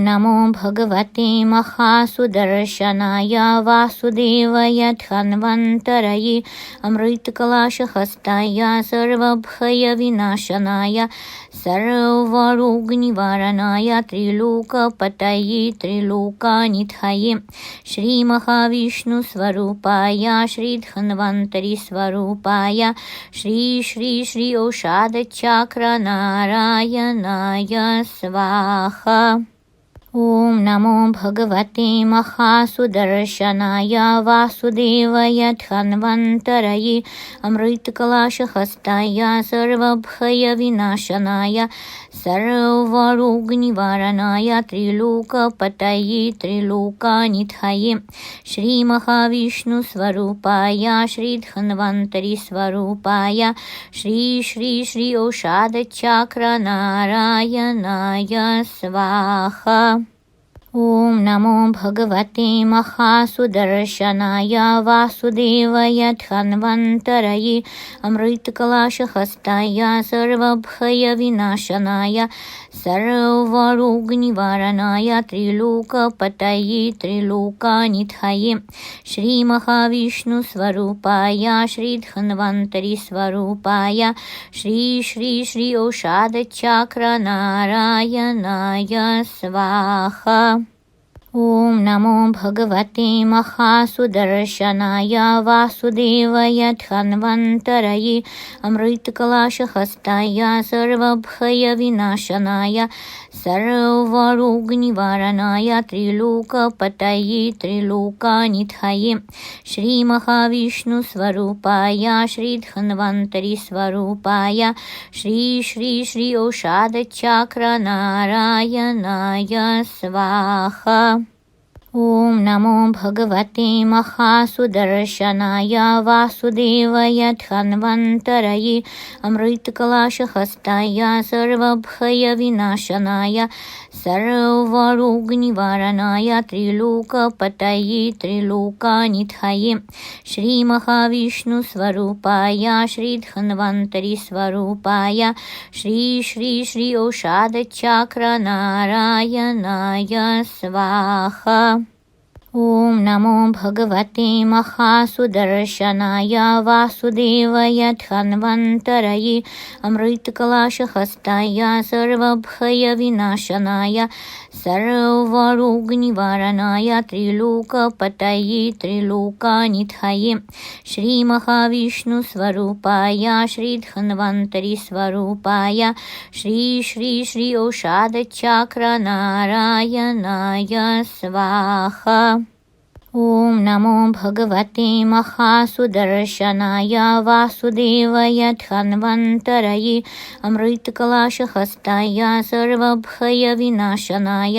नमो भगवते महासुदर्शनाय वासुदेवाय धन्वन्तरये अमृतकलशहस्ताय सर्वभयविनाशनाय सर्वरोगनिवारणाय त्रिलोकपतये त्रिलोकानिधये श्रीमहाविष्णुस्वरूपाय श्रीधन्वन्तरिस्वरूपाय श्री श्री श्री औषधचक्रनारायणाय स्वाहा। ॐ नमो भगवते महासुदर्शनाय वासुदेवाय धन्वन्तरये अमृतकलशहस्ताय सर्वभयविनाशनाय सर्वरोगनिवारणाय त्रिलोकपतये त्रिलोकानिधये श्रीमहाविष्णुस्वरूपाय श्रीधन्वन्तरिस्वरूपाय श्री श्री श्री औषधचक्रनारायणाय स्वाहा। ॐ नमो भगवते महासुदर्शनाय वासुदेवाय धन्वन्तरये अमृतकलशहस्ताय सर्वभयविनाशनाय सर्वरोगनिवारणाय त्रिलोकपतये त्रिलोकानिधये श्रीमहाविष्णुस्वरूपाय श्रीधन्वन्तरिस्वरूपाय श्री श्री श्री औषधचक्रनारायणाय स्वाहा। ॐ नमो भगवते महासुदर्शनाय वासुदेवाय धन्वन्तरये अमृतकलशहस्ताय सर्वभयविनाशनाय सर्वरोगनिवारणाय त्रिलोकपतये त्रिलोकानिधये श्रीमहाविष्णुस्वरूपाय श्रीधन्वन्तरिस्वरूपाय श्री श्री श्री औषधचक्रनारायणाय स्वाहा। ॐ नमो भगवते महासुदर्शनाय वासुदेवाय धन्वन्तरये अमृतकलशहस्ताय सर्वभयविनाशनाय सर्वरोगनिवारणाय त्रिलोकपतये त्रिलोकानिधये श्रीमहाविष्णुस्वरूपाय श्रीधन्वन्तरिस्वरूपाय श्री श्री श्री औषधचक्रनारायणाय स्वाहा। ॐ नमो भगवते महासुदर्शनाय वासुदेवाय धन्वन्तरये अमृतकलशहस्ताय सर्वभयविनाशनाय सर्वरोगनिवारणाय त्रिलोकपतये त्रिलोकानिधये श्रीमहाविष्णुस्वरूपाय श्रीधन्वन्तरिस्वरूपाय श्री श्री श्री औषधचक्रनारायणाय स्वाहा। ॐ नमो भगवते महासुदर्शनाय वासुदेवाय धन्वन्तरये अमृतकलशहस्ताय सर्वभयविनाशनाय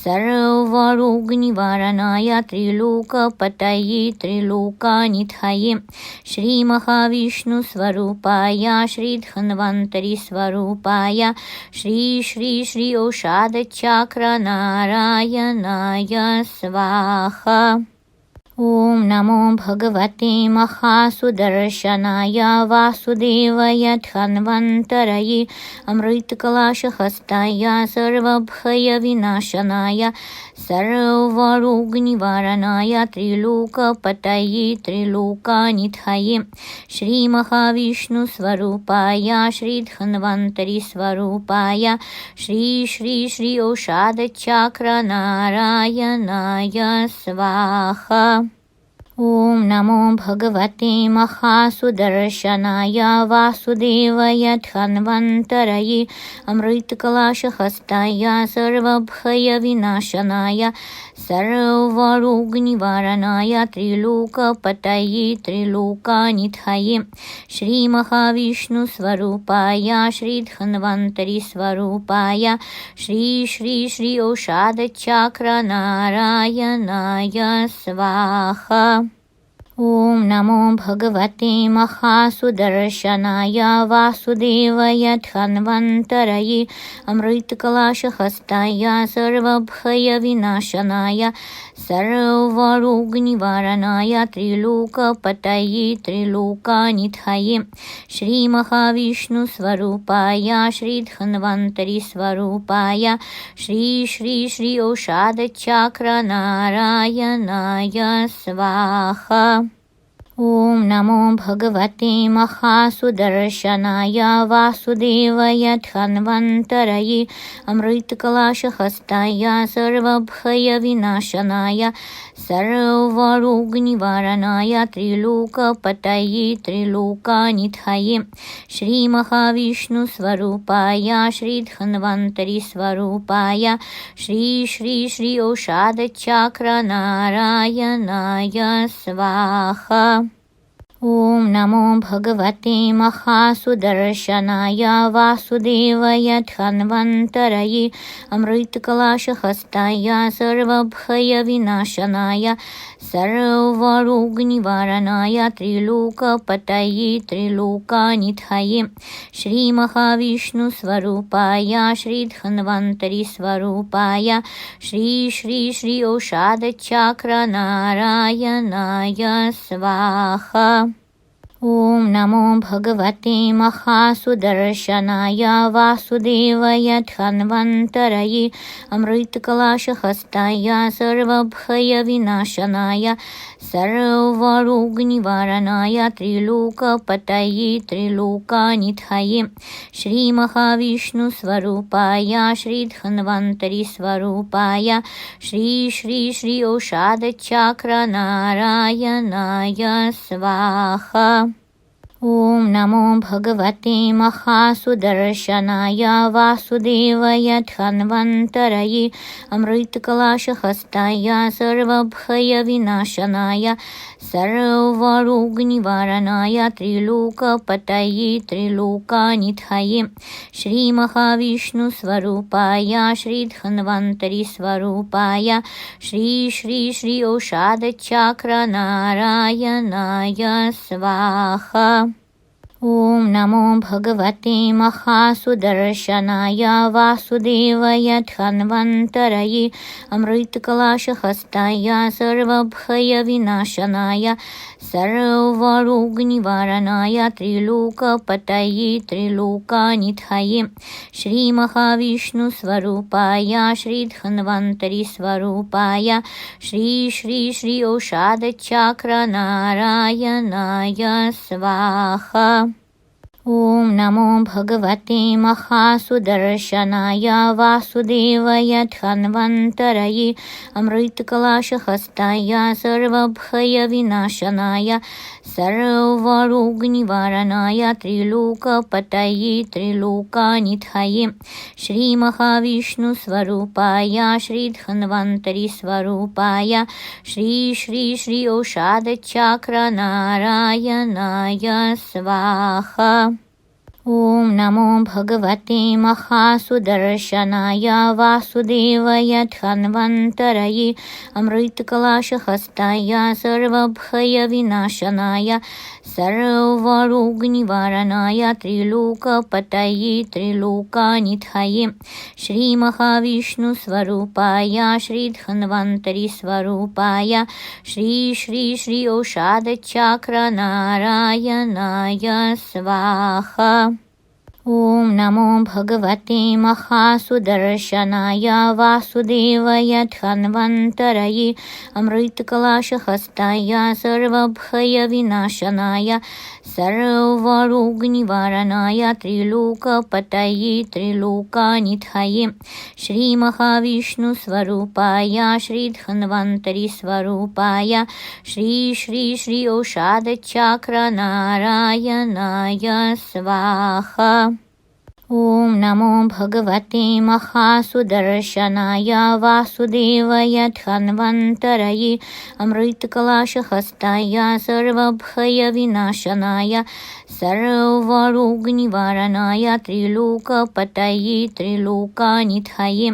सर्वरोगनिवारणाय त्रिलोकपतये त्रिलोकानिधये श्रीमहाविष्णुस्वरूपाय श्रीधन्वन्तरिस्वरूपाय श्री श्री श्री औषधचक्रनारायणाय स्वाहा। ॐ नमो भगवते महासुदर्शनाय वासुदेवाय धन्वन्तरये अमृतकलशहस्ताय सर्वभयविनाशनाय सर्वरोगनिवारणाय त्रिलोकपतये त्रिलोकानिधये श्रीमहाविष्णुस्वरूपाय श्रीधन्वन्तरिस्वरूपाय श्री श्री श्री औषधचक्रनारायणाय स्वाहा। ॐ नमो भगवते महासुदर्शनाय वासुदेवाय धन्वन्तरये अमृतकलशहस्ताय सर्वभयविनाशनाय सर्वरोगनिवारणाय त्रिलोकपतये त्रिलोकानिधये श्रीमहाविष्णुस्वरूपाय श्रीधन्वन्तरिस्वरूपाय श्री श्री श्री औषधचक्रनारायणाय स्वाहा। ॐ नमो भगवते महासुदर्शनाय वासुदेवाय धन्वन्तरये अमृतकलशहस्ताय सर्वभयविनाशनाय सर्वरोगनिवारणाय त्रिलोकपतये त्रिलोकानिधये श्रीमहाविष्णुस्वरूपाय श्रीधन्वन्तरिस्वरूपाय श्री श्री श्री औषधचक्रनारायणाय स्वाहा। ॐ नमो भगवते महासुदर्शनाय वासुदेवाय धन्वन्तरये अमृतकलशहस्ताय सर्वभयविनाशनाय सर्वरोगनिवारणाय त्रिलोकपतये त्रिलोकानिधये श्रीमहाविष्णुस्वरूपाय श्रीधन्वन्तरिस्वरूपाय श्री श्री श्री औषधचक्रनारायणाय स्वाहा। ॐ नमो भगवते महासुदर्शनाय वासुदेवाय धन्वन्तरये अमृतकलशहस्ताय सर्वभयविनाशनाय सर्वरोगनिवारणाय त्रिलोकपतये त्रिलोकानिधये श्रीमहाविष्णुस्वरूपाय श्रीधन्वन्तरिस्वरूपाय श्री श्री श्री औषधचक्रनारायणाय स्वाहा। ॐ नमो भगवते महासुदर्शनाय वासुदेवाय धन्वन्तरये अमृतकलशहस्ताय सर्वभयविनाशनाय सर्वरोगनिवारणाय त्रिलोकपतये त्रिलोकानिधये श्रीमहाविष्णुस्वरूपाय श्रीधन्वन्तरिस्वरूपाय श्री श्री श्री औषधचक्रनारायणाय स्वाहा। ॐ नमो भगवते महासुदर्शनाय वासुदेवाय धन्वन्तरये अमृतकलशहस्ताय सर्वभयविनाशनाय सर्वरोगनिवारणाय त्रिलोकपतये त्रिलोकानिधये श्रीमहाविष्णुस्वरूपाय श्रीधन्वन्तरिस्वरूपाय श्री श्री श्री औषधचक्रनारायणाय स्वाहा। ॐ नमो भगवते महासुदर्शनाय वासुदेवाय धन्वन्तरये अमृतकलशहस्ताय सर्वभयविनाशनाय सर्वरोगनिवारणाय त्रिलोकपतये त्रिलोकानिधये श्रीमहाविष्णुस्वरूपाय श्रीधन्वन्तरिस्वरूपाय श्री श्री श्री औषधचक्रनारायणाय स्वाहा। ॐ नमो भगवते महासुदर्शनाय वासुदेवाय धन्वन्तरये अमृतकलशहस्ताय सर्वभयविनाशनाय सर्वरोगनिवारणाय त्रिलोकपतये त्रिलोकानिधये श्रीमहाविष्णुस्वरूपाय श्रीधन्वन्तरिस्वरूपाय श्री श्री श्री औषधचक्रनारायणाय स्वाहा। ॐ नमो भगवते महासुदर्शनाय वासुदेवाय धन्वन्तरये अमृतकलशहस्ताय सर्वभयविनाशनाय सर्वरोगनिवारणाय त्रिलोकपतये त्रिलोकानिधये श्रीमहाविष्णुस्वरूपाय श्रीधन्वन्तरिस्वरूपाय श्री श्री श्री औषधचक्रनारायणाय स्वाहा। ॐ नमो भगवते महासुदर्शनाय वासुदेवाय धन्वन्तरये अमृतकलशहस्ताय सर्वभयविनाशनाय सर्वरोगनिवारणाय त्रिलोकपतये त्रिलोकानिधये श्रीमहाविष्णुस्वरूपाय श्रीधन्वन्तरिस्वरूपाय श्री श्री श्री औषधचक्रनारायणाय स्वाहा। ॐ नमो भगवते महासुदर्शनाय वासुदेवाय धन्वन्तरये अमृतकलशहस्ताय सर्वभयविनाशनाय सर्वरोगनिवारणाय त्रिलोकपतये त्रिलोकानिधये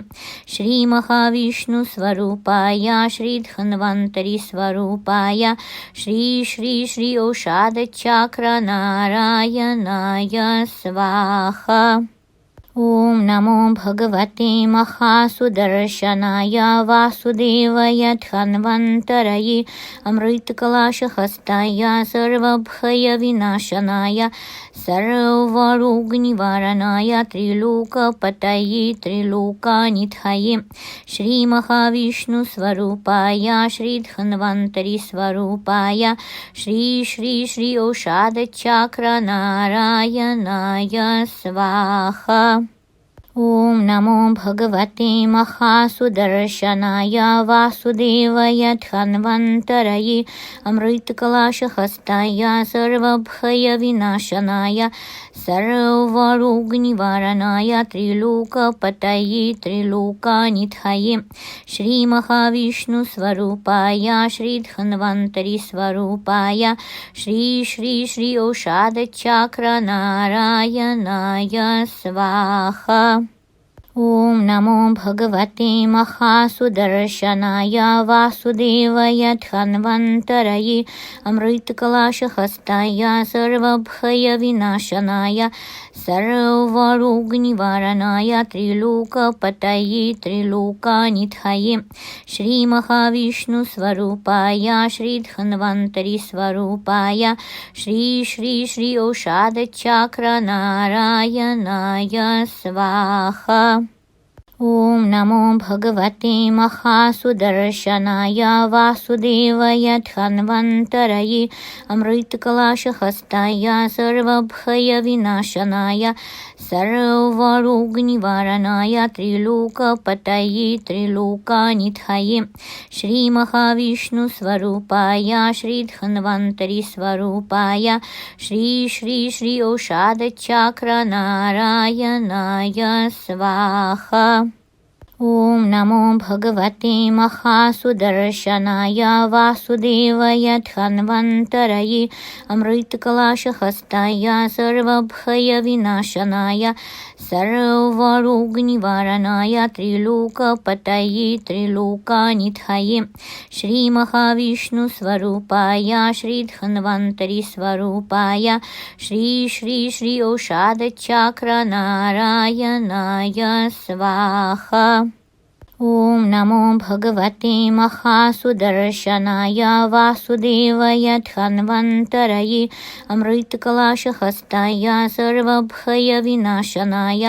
श्रीमहाविष्णुस्वरूपाय श्रीधन्वन्तरिस्वरूपाय श्री औषधचक्रनारायणाय स्वाहा। ॐ नमो भगवते महासुदर्शनाय वासुदेवाय धन्वन्तरये अमृतकलशहस्ताय सर्वभयविनाशनाय सर्वरोगनिवारणाय त्रिलोकपतये त्रिलोकानिधये श्रीमहाविष्णुस्वरूपाय श्रीधन्वन्तरिस्वरूपाय श्री औषधचक्रनारायणाय स्वाहा। ॐ नमो भगवते महासुदर्शनाय वासुदेवाय धन्वन्तरये अमृतकलशहस्ताय सर्वभयविनाशनाय सर्वरोगनिवारणाय त्रिलोकपतये त्रिलोकानिधये श्रीमहाविष्णुस्वरूपाय श्रीधन्वन्तरिस्वरूपाय श्री औषधचक्रनारायणाय स्वाहा। ॐ नमो भगवते महासुदर्शनाय वासुदेवाय धन्वन्तरये अमृतकलशहस्ताय सर्वभयविनाशनाय सर्वरोगनिवारणाय त्रिलोकपतये त्रिलोकानिधये श्रीमहाविष्णुस्वरूपाय श्रीधन्वन्तरिस्वरूपाय श्री औषधचक्रनारायणाय स्वाहा। ॐ नमो भगवते महासुदर्शनाय वासुदेवाय धन्वन्तरये अमृतकलशहस्ताय सर्वभयविनाशनाय सर्वरोगनिवारणाय त्रिलोकपतये त्रिलोकानिधये श्रीमहाविष्णुस्वरूपाय श्रीधन्वन्तरिस्वरूपाय श्री औषधचक्रनारायणाय स्वाहा। ॐ नमो भगवते महासुदर्शनाय वासुदेवाय धन्वन्तरये अमृतकलशहस्ताय सर्वभयविनाशनाय सर्वरोगनिवारणाय त्रिलोकपतये त्रिलोकानिधये श्रीमहाविष्णुस्वरूपाय श्रीधन्वन्तरिस्वरूपाय श्री औषधचक्रनारायणाय स्वाहा। ॐ नमो भगवते महासुदर्शनाय वासुदेवाय धन्वन्तरये अमृतकलशहस्ताय सर्वभयविनाशनाय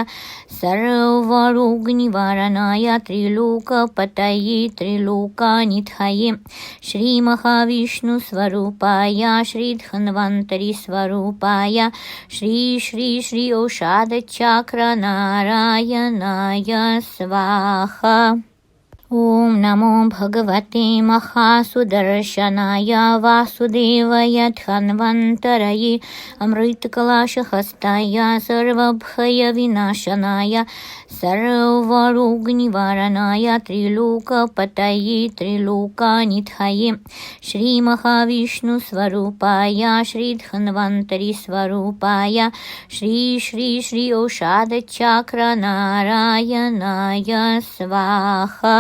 सर्वरोगनिवारणाय त्रिलोकपतये त्रिलोकानिधये श्रीमहाविष्णुस्वरूपाय श्रीधन्वन्तरिस्वरूपाय श्री औषधचक्रनारायणाय स्वाहा। ॐ नमो भगवते महासुदर्शनाय वासुदेवाय धन्वन्तरये अमृतकलशहस्ताय सर्वभयविनाशनाय सर्वरोगनिवारणाय त्रिलोकपतये त्रिलोकानिधये श्रीमहाविष्णुस्वरूपाय श्रीधन्वन्तरिस्वरूपाय श्री औषधचक्रनारायणाय स्वाहा।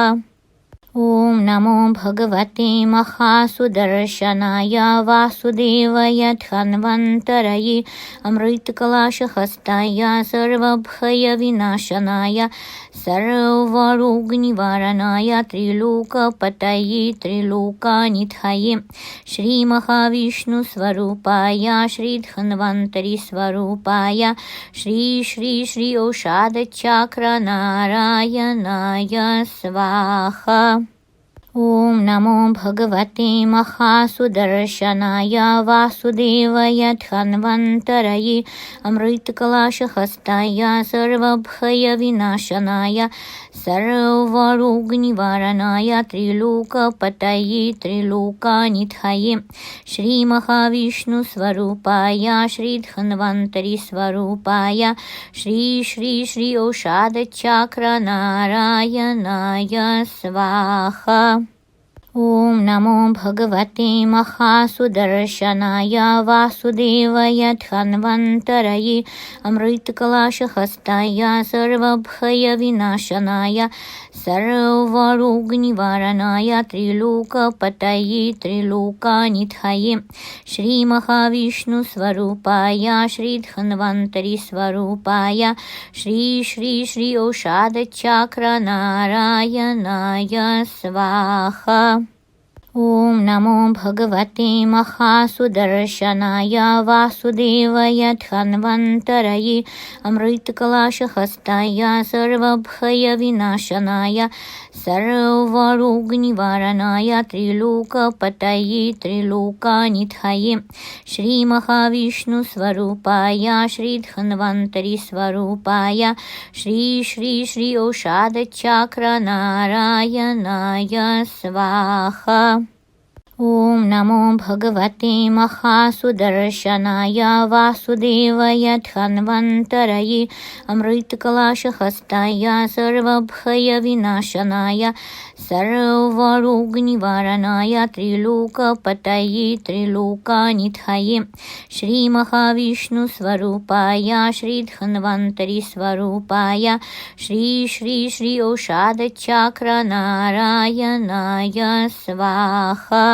ॐ नमो भगवते महासुदर्शनाय वासुदेवाय धन्वन्तरये अमृतकलशहस्ताय सर्वभयविनाशनाय सर्वरोगनिवारणाय त्रिलोकपतये त्रिलोकानिधये श्रीमहाविष्णुस्वरूपाय श्रीधन्वन्तरिस्वरूपाय श्री औषधचक्रनारायणाय स्वाहा। ॐ नमो भगवते महासुदर्शनाय वासुदेवाय धन्वन्तरये अमृतकलशहस्ताय सर्वभयविनाशनाय सर्वरोगनिवारणाय त्रिलोकपतये त्रिलोकानिधये श्रीमहाविष्णुस्वरूपाय श्रीधन्वन्तरिस्वरूपाय श्री श्री श्री औषधचक्रनारायणाय स्वाहा। ॐ नमो भगवते महासुदर्शनाय वासुदेवाय धन्वन्तरये अमृतकलशहस्ताय सर्वभयविनाशनाय सर्वरोगनिवारणाय त्रिलोकपतये त्रिलोकानिधये श्रीमहाविष्णुस्वरूपाय श्रीधन्वन्तरिस्वरूपाय श्री श्री श्री औषधचक्रनारायणाय स्वाहा। ॐ नमो भगवते महासुदर्शनाय वासुदेवाय धन्वन्तरये अमृतकलशहस्ताय सर्वभयविनाशनाय सर्वरोगनिवारणाय त्रिलोकपतये त्रिलोकानिधये श्रीमहाविष्णुस्वरूपाय श्रीधन्वन्तरिस्वरूपाय श्री श्री श्री औषधचक्रनारायणाय स्वाहा। ॐ नमो भगवते महासुदर्शनाय वासुदेवाय धन्वन्तरये अमृतकलशहस्ताय सर्वभयविनाशनाय सर्वरोगनिवारणाय त्रिलोकपतये त्रिलोकानिधये श्रीमहाविष्णुस्वरूपाय श्रीधन्वन्तरिस्वरूपाय श्री श्री श्री औषधचक्रनारायणाय स्वाहा।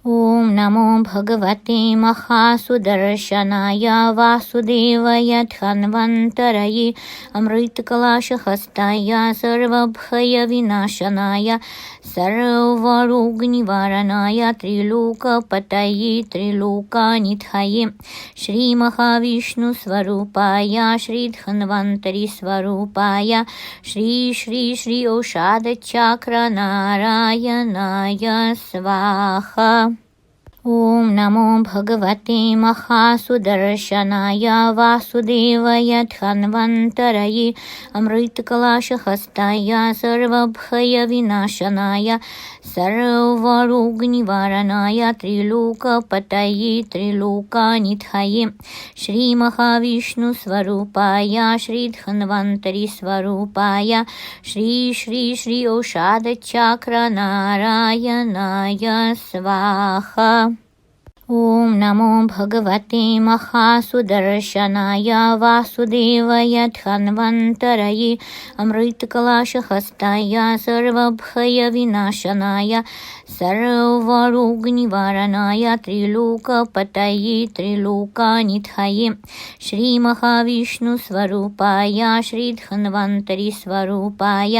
ॐ नमो भगवते महासुदर्शनाय वासुदेवाय धन्वन्तरये अमृतकलशहस्ताय सर्वभयविनाशनाय सर्वरोगनिवारणाय त्रिलोकपतये त्रिलोकानिधये श्रीमहाविष्णुस्वरूपाय श्रीधन्वन्तरिस्वरूपाय श्री श्री श्री औषधचक्रनारायणाय स्वाहा। ॐ नमो भगवते महासुदर्शनाय वासुदेवाय धन्वन्तरये अमृतकलशहस्ताय सर्वभयविनाशनाय सर्वरोगनिवारणाय त्रिलोकपतये त्रिलोकानिधये श्रीमहाविष्णुस्वरूपाय श्रीधन्वन्तरिस्वरूपाय श्री श्री श्री औषधचक्रनारायणाय स्वाहा। ॐ नमो भगवते महासुदर्शनाय वासुदेवाय धन्वन्तरये अमृतकलशहस्ताय सर्वभयविनाशनाय सर्वरोगनिवारणाय त्रिलोकपतये त्रिलोकानिधये श्रीमहाविष्णुस्वरूपाय श्रीधन्वन्तरिस्वरूपाय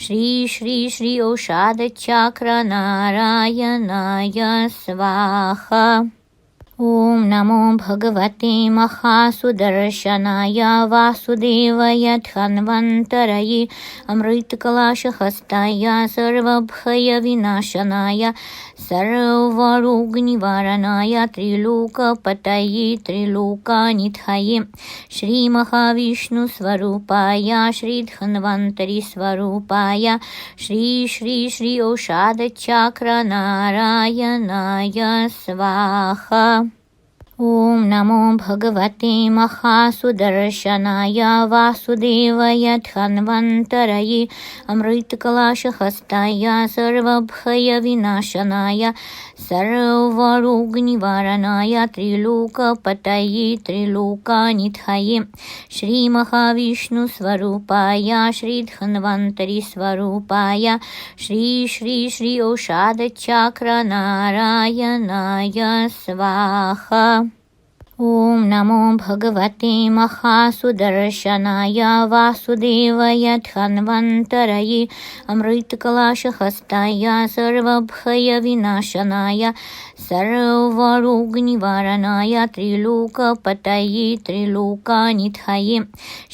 श्री श्री श्री औषधचक्रनारायणाय स्वाहा। ॐ नमो भगवते महासुदर्शनाय वासुदेवाय धन्वन्तरये अमृतकलशहस्ताय सर्वभयविनाशनाय सर्वरोगनिवारणाय त्रिलोकपतये त्रिलोकानिधये श्रीमहाविष्णुस्वरूपाय श्रीधन्वन्तरिस्वरूपाय श्री श्री श्री औषधचक्रनारायणाय स्वाहा। ॐ नमो भगवते महासुदर्शनाय वासुदेवाय धन्वन्तरये अमृतकलशहस्ताय सर्वभयविनाशनाय सर्वरोगनिवारणाय त्रिलोकपतये त्रिलोकानिधये श्रीमहाविष्णुस्वरूपाय श्रीधन्वन्तरिस्वरूपाय श्री श्री श्री औषधचक्रनारायणाय स्वाहा। ॐ नमो भगवते महासुदर्शनाय वासुदेवाय धन्वन्तरये अमृतकलशहस्ताय सर्वभयविनाशनाय सर्वरोगनिवारणाय त्रिलोकपतये त्रिलोकानिधये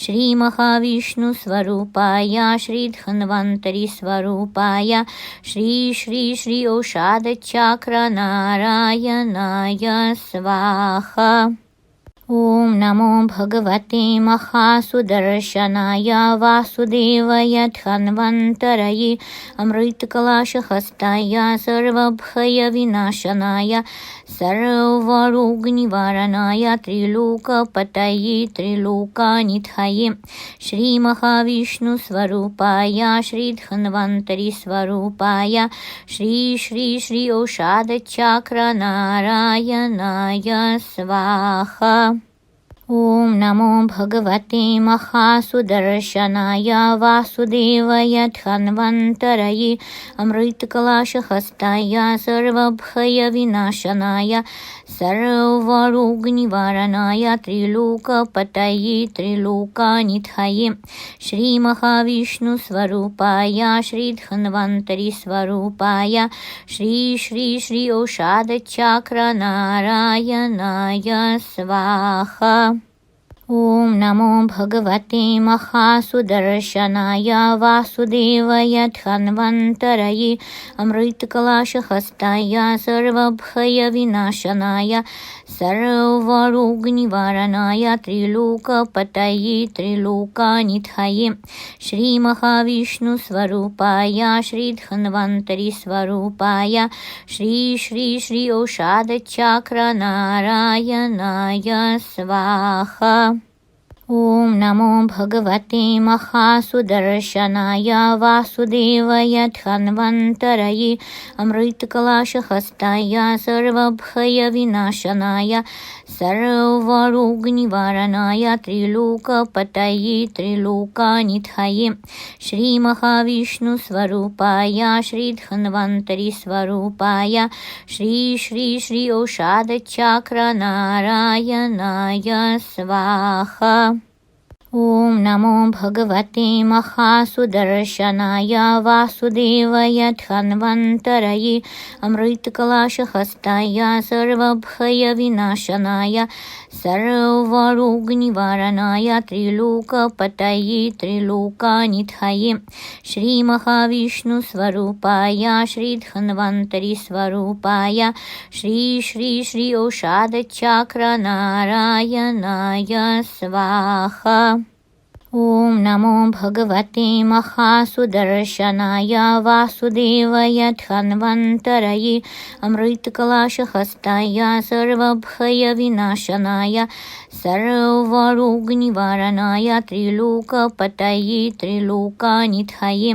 श्रीमहाविष्णुस्वरूपाय श्रीधन्वन्तरिस्वरूपाय श्री श्री श्री ओषादचक्रनारायणाय स्वाहा। ॐ नमो भगवते महासुदर्शनाय वासुदेवाय धन्वन्तरये अमृतकलशहस्ताय सर्वभयविनाशनाय सर्वरोगनिवारणाय त्रिलोकपतये त्रिलोकानिधये श्रीमहाविष्णुस्वरूपाय श्रीधन्वन्तरिस्वरूपाय श्री श्री श्री ओषादचक्रनारायणाय स्वाहा। ॐ नमो भगवते महासुदर्शनाय वासुदेवाय धन्वन्तरये अमृतकलशहस्ताय सर्वभयविनाशनाय सर्वरोगनिवारणाय त्रिलोकपतये त्रिलोकानिधये श्रीमहाविष्णुस्वरूपाय श्रीधन्वन्तरिस्वरूपाय श्री श्री श्री ओषादचक्रनारायणाय स्वाहा। ॐ नमो भगवते महासुदर्शनाय वासुदेवाय धन्वन्तरये अमृतकलशहस्ताय सर्वभयविनाशनाय सर्वरोगनिवारणाय त्रिलोकपतये त्रिलोकानिधये श्रीमहाविष्णुस्वरूपाय श्रीधन्वन्तरिस्वरूपाय श्री श्री श्री ओषादचक्रनारायणाय स्वाहा। ॐ नमो भगवते महासुदर्शनाय वासुदेवाय धन्वन्तरये अमृतकलशहस्ताय सर्वभयविनाशनाय सर्वरोगनिवारणाय त्रिलोकपतये त्रिलोकानिधये श्रीमहाविष्णुस्वरूपाय श्रीधन्वन्तरिस्वरूपाय श्री श्री श्री ओषादचक्रनारायणाय स्वाहा। ॐ नमो भगवते महासुदर्शनाय वासुदेवाय धन्वन्तरये अमृतकलशहस्ताय सर्वभयविनाशनाय सर्वरोगनिवारणाय त्रिलोकपतये त्रिलोकानिधये श्रीमहाविष्णुस्वरूपाय श्रीधन्वन्तरिस्वरूपाय श्री श्री श्री ओषादचक्रनारायणाय स्वाहा। ॐ नमो भगवते महासुदर्शनाय वासुदेवाय धन्वन्तरये अमृतकलशहस्ताय सर्वभयविनाशनाय सर्वरोगनिवारणाय त्रिलोकपतये त्रिलोकानिधये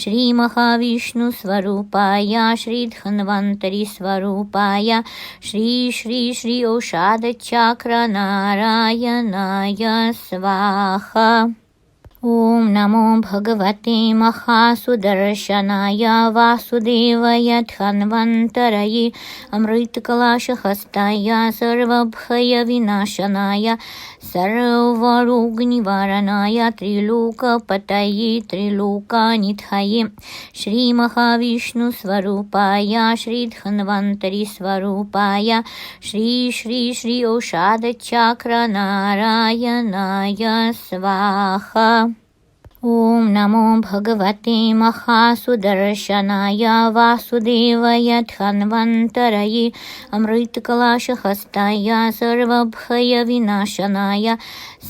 श्रीमहाविष्णुस्वरूपाय श्रीधन्वन्तरिस्वरूपाय श्री श्री श्री ओषादचक्रनारायणाय स्वाहा। ॐ नमो भगवते महासुदर्शनाय वासुदेवाय धन्वन्तरये अमृतकलशहस्ताय सर्वभयविनाशनाय सर्वरोगनिवारणाय त्रिलोकपतये त्रिलोकानिधये श्रीमहाविष्णुस्वरूपाय श्रीधन्वन्तरिस्वरूपाय श्री श्री श्री ओषादचक्रनारायणाय स्वाहा। ॐ नमो भगवते महासुदर्शनाय वासुदेवाय धन्वन्तरये अमृतकलशहस्ताय सर्वभयविनाशनाय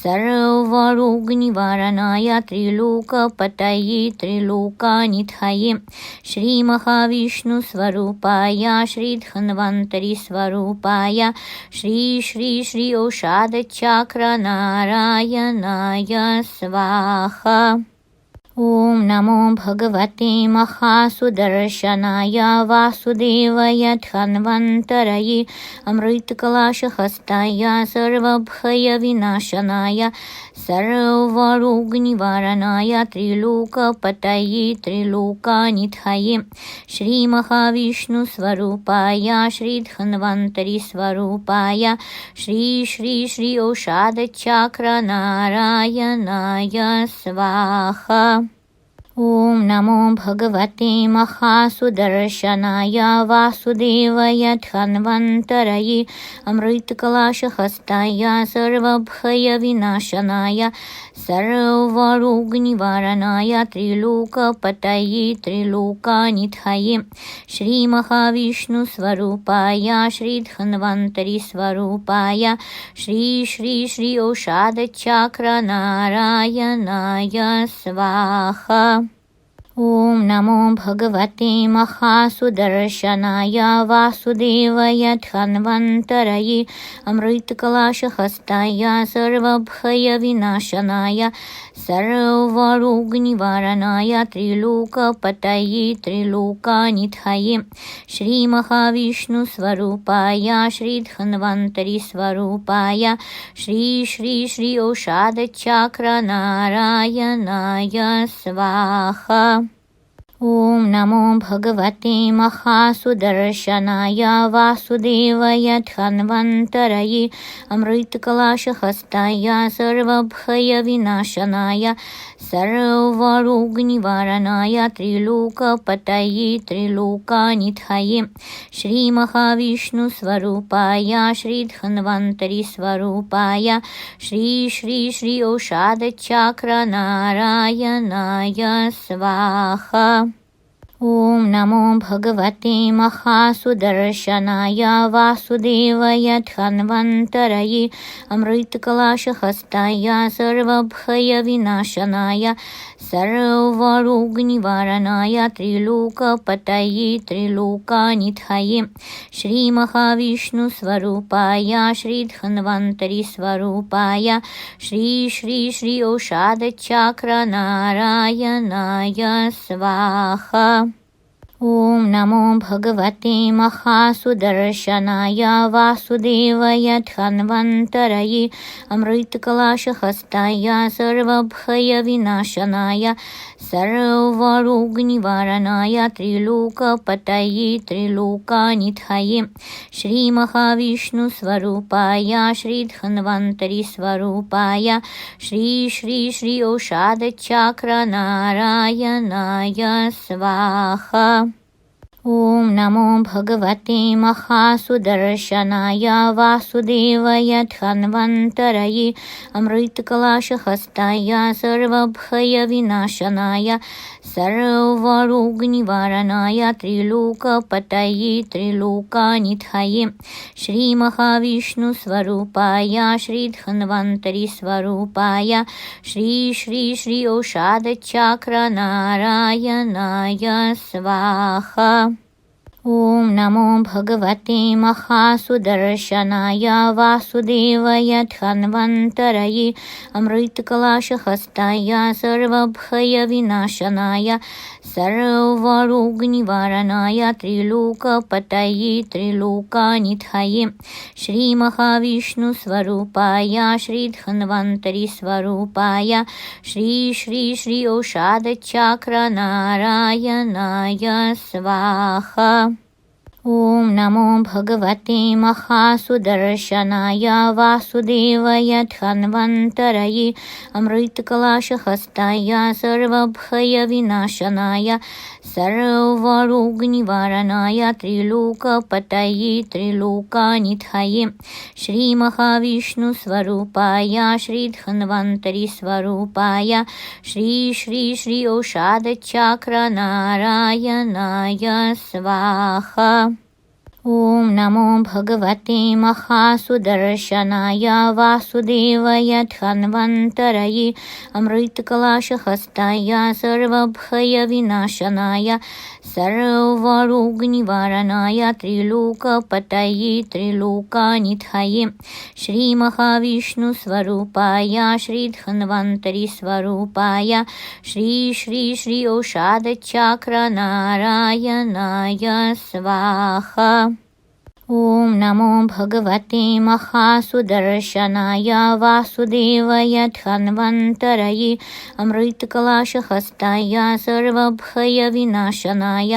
सर्वरोगनिवारणाय त्रिलोकपतये त्रिलोकानिधये श्रीमहाविष्णुस्वरूपाय श्रीधन्वन्तरिस्वरूपाय श्री श्री श्री ओषादचक्रनारायणाय स्वाहा। ॐ नमो भगवते महासुदर्शनाय वासुदेवाय धन्वन्तरये अमृतकलशहस्ताय सर्वभयविनाशनाय सर्वरोगनिवारणाय त्रिलोकपतये त्रिलोकानिधये श्रीमहाविष्णुस्वरूपाय श्रीधन्वन्तरिस्वरूपाय श्री श्री श्री औषधचक्रनारायणाय स्वाहा। ॐ नमो भगवते महासुदर्शनाय वासुदेवाय धन्वन्तरये अमृतकलशहस्ताय सर्वभयविनाशनाय सर्वरोगनिवारणाय त्रिलोकपतये त्रिलोकानिधये श्रीमहाविष्णुस्वरूपाय श्रीधन्वन्तरिस्वरूपाय श्री श्री श्री औषधचक्रनारायणाय स्वाहा। ॐ नमो भगवते महासुदर्शनाय वासुदेवाय धन्वन्तरये अमृतकलशहस्ताय सर्वभयविनाशनाय सर्वरोगनिवारणाय त्रिलोकपतये त्रिलोकानिधये श्रीमहाविष्णुस्वरूपाय श्रीधन्वन्तरिस्वरूपाय श्री श्री श्री औषधचक्रनारायणाय स्वाहा। ॐ नमो भगवते महासुदर्शनाय वासुदेवाय धन्वन्तरये अमृतकलशहस्ताय सर्वभयविनाशनाय सर्वरोगनिवारणाय त्रिलोकपतये त्रिलोकानिधये श्रीमहाविष्णुस्वरूपाय श्रीधन्वन्तरिस्वरूपाय श्री श्री श्री औषधचक्रनारायणाय स्वाहा। ॐ नमो भगवते महासुदर्शनाय वासुदेवाय धन्वन्तरये अमृतकलशहस्ताय सर्वभयविनाशनाय सर्वरोगनिवारणाय त्रिलोकपतये त्रिलोकानिधये श्रीमहाविष्णुस्वरूपाय श्रीधन्वन्तरिस्वरूपाय श्री श्री श्री औषधचक्रनारायणाय स्वाहा। ॐ नमो भगवते महासुदर्शनाय वासुदेवाय धन्वन्तरये अमृतकलशहस्ताय सर्वभयविनाशनाय सर्वरोगनिवारणाय त्रिलोकपतये त्रिलोकानिधये श्रीमहाविष्णुस्वरूपाय श्रीधन्वन्तरिस्वरूपाय श्री श्री श्री औषधचक्रनारायणाय स्वाहा। ॐ नमो भगवते महासुदर्शनाय वासुदेवाय धन्वन्तरये अमृतकलशहस्ताय सर्वभयविनाशनाय सर्वरोगनिवारणाय त्रिलोकपतये त्रिलोकानिधये श्रीमहाविष्णुस्वरूपाय श्रीधन्वन्तरिस्वरूपाय श्री श्री श्री औषधचक्रनारायणाय स्वाहा। ॐ नमो भगवते महासुदर्शनाय वासुदेवाय धन्वन्तरये अमृतकलशहस्ताय सर्वभयविनाशनाय सर्वरोगनिवारणाय त्रिलोकपतये त्रिलोकानिधये श्रीमहाविष्णुस्वरूपाय श्रीधन्वन्तरिस्वरूपाय श्री श्री श्री औषधचक्रनारायणाय स्वाहा। ॐ नमो भगवते महासुदर्शनाय वासुदेवाय धन्वन्तरये अमृतकलशहस्ताय सर्वभयविनाशनाय सर्वरोगनिवारणाय त्रिलोकपतये त्रिलोकानिधये श्रीमहाविष्णुस्वरूपाय श्रीधन्वन्तरिस्वरूपाय श्री श्री श्री औषधचक्रनारायणाय स्वाहा। ॐ नमो भगवते महासुदर्शनाय वासुदेवाय धन्वन्तरये अमृतकलशहस्ताय सर्वभयविनाशनाय सर्वरोगनिवारणाय त्रिलोकपतये त्रिलोकानिधये श्रीमहाविष्णुस्वरूपाय श्रीधन्वन्तरिस्वरूपाय श्री श्री श्री औषधचक्रनारायणाय स्वाहा। ॐ नमो भगवते महासुदर्शनाय वासुदेवाय धन्वन्तरये अमृतकलशहस्ताय सर्वभयविनाशनाय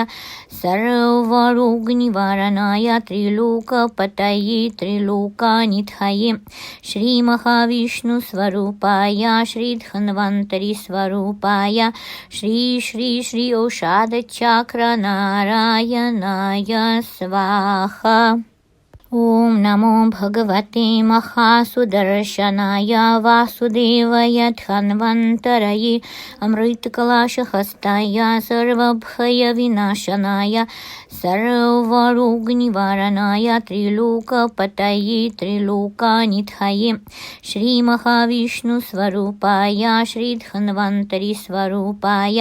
सर्वरोगनिवारणाय त्रिलोकपतये त्रिलोकानिधये श्रीमहाविष्णुस्वरूपाय श्रीधन्वन्तरिस्वरूपाय श्री श्री श्री औषधचक्रनारायणाय स्वाहा। ॐ नमो भगवते महासुदर्शनाय वासुदेवाय धन्वन्तरये अमृतकलशहस्ताय सर्वभयविनाशनाय सर्वरोगनिवारणाय त्रिलोकपतये त्रिलोकानिधये श्रीमहाविष्णुस्वरूपाय श्रीधन्वन्तरिस्वरूपाय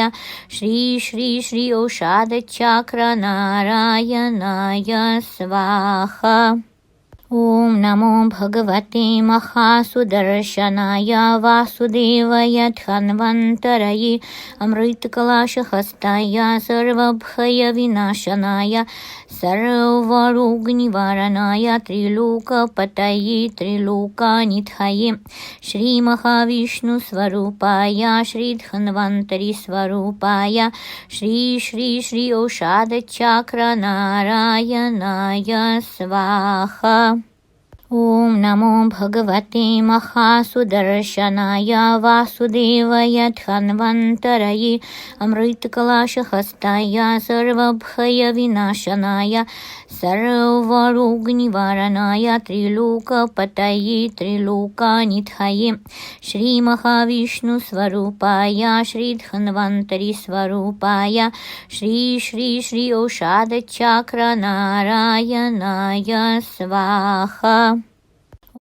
श्री श्री श्री औषधचक्रनारायणाय स्वाहा। ॐ नमो भगवते महासुदर्शनाय वासुदेवाय धन्वन्तरये अमृतकलशहस्ताय सर्वभयविनाशनाय सर्वरोगनिवारणाय त्रिलोकपतये त्रिलोकानिधये श्रीमहाविष्णुस्वरूपाय श्रीधन्वन्तरिस्वरूपाय श्री श्री श्री औषधचक्रनारायणाय स्वाहा। ॐ नमो भगवते महासुदर्शनाय वासुदेवाय धन्वन्तरये अमृतकलशहस्ताय सर्वभयविनाशनाय सर्वरोगनिवारणाय त्रिलोकपतये त्रिलोकानिधये श्रीमहाविष्णुस्वरूपाय श्रीधन्वन्तरिस्वरूपाय श्री श्री श्री औषधचक्रनारायणाय स्वाहा।